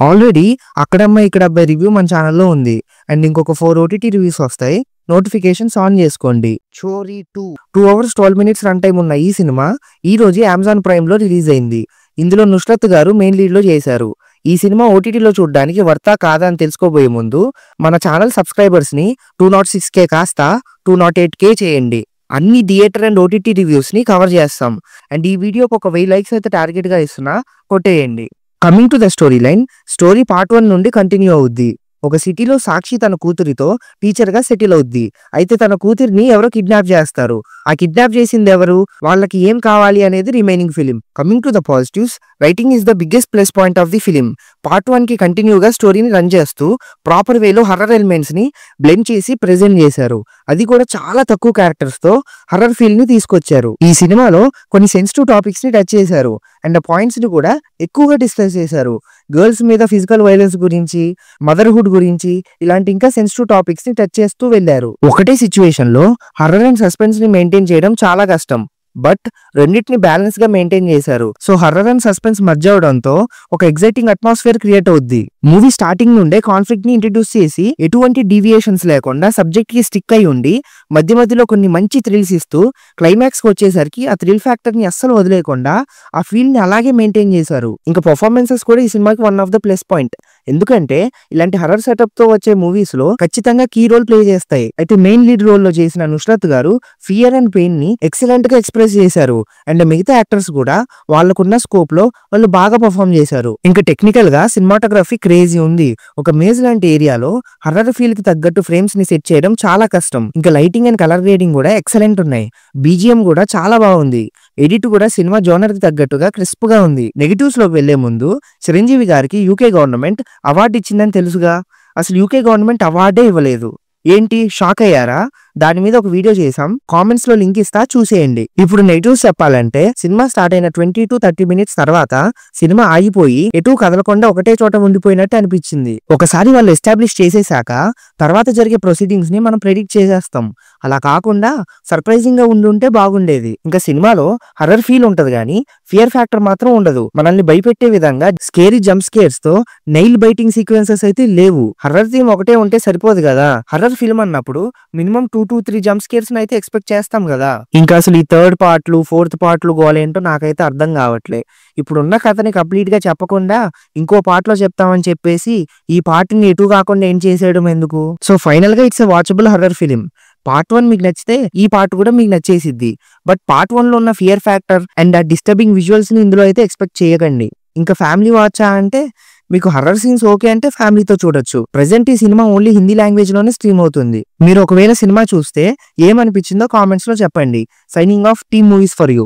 Already అక్కడమ్మ ఇక్కడ అబ్బాయి review మన ఛానల్లో ఉంది. అండ్ ఇంకొక 4 OTT రివ్యూస్ వస్తాయి. నోటిఫికేషన్స్ ఆన్ చేసుకోండి. చోరీ 2 hours 12 minutes రన్ టైం ఉన్న ఈ సినిమా ఈ రోజు అమెజాన్ ప్రైమ్ లో రిలీజ్ అయింది. ఇందులో నుస్రత్ గారు మెయిన్ లీడ్ లో చేశారు. ఈ సినిమా ఓటీటీలో చూడడానికి వర్తా కాదా అని తెలుసుకోబోయే ముందు మన ఛానల్ సబ్స్క్రైబర్స్ ని 206K కాస్త 208K చేయండి. అన్ని థియేటర్ అండ్ ఓటీటీ రివ్యూస్ ని కవర్ చేస్తాం. అండ్ ఈ వీడియోకి ఒక 1000 likes అయితే టార్గెట్ గా ఇస్తున్నా, కొట్టేయండి. Coming to the story line, story part 1 నుండి కంటిన్యూ అవుద్ది. ఒక సిటీలో సాక్షి తన కూతురితో టీచర్ గా సెటిల్ అవుద్ది. అయితే తన కూతురిని ఎవరో కిడ్నాప్ చేస్తారు. ఆ కిడ్నాప్ చేసింది ఎవరు, వాళ్ళకి ఏం కావాలి అనేది remaining film. Coming to the positives, writing is the biggest plus point of the film. Part 1 కి కంటిన్యూగా స్టోరీని రన్ చేస్తూ ప్రాపర్ వేలో హర్రర్ ఎలిమెంట్స్ ని బ్లెండ్ చేసి ప్రెజెంట్ చేశారు. అది కూడా చాలా తక్కువ క్యారెక్టర్స్ తో హర్రర్ ఫీల్ ని తీసుకొచ్చారు. ఈ సినిమాలో కొన్ని సెన్సిటివ్ టాపిక్స్ ని టచ్ చేశారు అండ్ పాయింట్స్ ని కూడా ఎక్కువగా డిస్కస్ చేశారు. గర్ల్స్ మీద ఫిజికల్ వైలెన్స్ గురించి, మదర్హుడ్ గురించి, ఇలాంటి ఇంకా సెన్సిటివ్ టాపిక్స్ ని టచ్ చేస్తూ వెళ్లారు. ఒకటే సిచ్యువేషన్ లో హర్రర్ అండ్ సస్పెన్స్ ని మెయింటైన్ చేయడం చాలా కష్టం. బట్ రెండింటిని బ్యాలెన్స్ గా మెయింటైన్ చేశారు. సో హర్రర్ అండ్ సస్పెన్స్ మధ్య అవడంతో ఒక ఎగ్జైటింగ్ అట్మాస్ఫియర్ క్రియేట్ అవుద్ది. మూవీ స్టార్టింగ్ నుండే కాన్ఫ్లిక్ట్ ని ఇంట్రడ్యూస్ చేసి ఎటువంటి డీవియేషన్స్ లేకుండా సబ్జెక్ట్ కి స్టిక్ అయి ఉండి మధ్య మధ్యలో కొన్ని మంచి థ్రిల్స్ ఇస్తూ క్లైమాక్స్ కి వచ్చేసరికి ఆ థ్రిల్ ఫ్యాక్టర్ ని అస్సలు వదిలేకుండా ఆ ఫీల్ ని అలాగే మెయింటైన్ చేశారు. ఇంకా పర్ఫార్మెన్సెస్ కూడా ఈ సినిమాకి one of the plus point. ఎందుకంటే ఇలాంటి హర్రర్ సెటప్ తో వచ్చే మూవీస్ లో ఖచ్చితంగా కీ రోల్ ప్లే చేస్తాయి. అయితే మెయిన్ లీడ్ రోల్ లో చేసిన నుస్రత్ గారు ఫియర్ అండ్ పెయిన్ ని ఎక్సలెంట్ గా ఎక్స్ప్రెస్ చేశారు. అండ్ మిగతా యాక్టర్స్ కూడా వాళ్ళకున్న స్కోప్ లో వాళ్ళు బాగా పర్ఫార్మ్ చేశారు. ఇంకా టెక్నికల్ గా సినిమాటోగ్రఫీ క్రేజీ ఉంది. ఒక మేజ్ లాంటి ఏరియాలో హర్రర్ ఫీల్ కి తగ్గట్టు ఫ్రేమ్స్ ని సెట్ చేయడం చాలా కష్టం. ఇంకా లైటింగ్ అండ్ కలర్ గ్రేడింగ్ కూడా ఎక్సలెంట్ ఉన్నాయి. బీజిఎం కూడా చాలా బాగుంది. ఎడిట్ కూడా సినిమా జోనర్ కి తగ్గట్టుగా క్రిస్ప్ గా ఉంది. నెగిటివ్స్ లోకి వెళ్లే ముందు చిరంజీవి గారికి యూకే గవర్నమెంట్ అవార్డు ఇచ్చిందని తెలుసుగా. అసలు యూకే గవర్నమెంట్ అవార్డే ఇవ్వలేదు. ఏంటి, షాక్ అయ్యారా? దాని మీద ఒక వీడియో చేసాం, కామెంట్స్ లో లింక్ ఇస్తా, చూసేయండి. ఇప్పుడు నెగిటివ్స్ చెప్పాలంటే సినిమా స్టార్ట్ అయిన 20 to 30 minutes తర్వాత సినిమా ఆగిపోయి ఎటు కదలకుండా ఒకటే చోట ఉండిపోయినట్టు అనిపించింది. ఒకసారి వాళ్ళు ఎస్టాబ్లిష్ చేసేసాక తర్వాత జరిగే ప్రొసీడింగ్స్ ని మనం ప్రెడిక్ట్ చేసేస్తాం. అలా కాకుండా సర్ప్రైజింగ్ గా ఉండుంటే బాగుండేది. ఇంకా సినిమాలో హర్రర్ ఫీల్ ఉంటది కానీ ఫియర్ ఫ్యాక్టర్ మాత్రం ఉండదు. మనల్ని భయపెట్టే విధంగా స్కేరీ జంప్ స్కేర్స్ తో నెయిల్ బైటింగ్ సీక్వెన్సెస్ అయితే లేవు. హర్రర్ థీమ్ ఒకటే ఉంటే సరిపోదు కదా. హర్రర్ ఫిల్మ్ అన్నప్పుడు మినిమం 2 to 3 జంప్ స్కేర్స్ అయితే ఎక్స్పెక్ట్ చేస్తాం కదా. ఇంకా అసలు ఈ 3rd పార్ట్లు 4th పార్ట్లు గోలేంటో నాకైతే అర్థం కావట్లే. ఇప్పుడున్న కథని కంప్లీట్ గా చెప్పకుండా ఇంకో పార్ట్ లో చెప్తామని చెప్పేసి ఈ పార్ట్ ని ఎటు కాకుండా ఏం చేసేయడం ఎందుకు? సో ఫైనల్ గా it's a watchable horror film. Part 1 మీకు నచ్చితే ఈ పార్ట్ కూడా మీకు నచ్చేసిద్ది. బట్ పార్ట్ 1 లో ఉన్న ఫియర్ ఫ్యాక్టర్ అండ్ ఆ డిస్టర్బింగ్ విజువల్స్ ని ఇందులో అయితే ఎక్స్పెక్ట్ చేయకండి. ఇంకా ఫ్యామిలీ వాచా అంటే మీకు హర్రర్ సీన్స్ ఓకే అంటే ఫ్యామిలీతో చూడొచ్చు. ప్రెసెంట్ ఈ సినిమా ఓన్లీ హిందీ లాంగ్వేజ్ లోనే స్ట్రీమ్ అవుతుంది. మీరు ఒకవేళ సినిమా చూస్తే ఏమనిపించిందో కామెంట్స్ లో చెప్పండి. Signing off, team movies for you.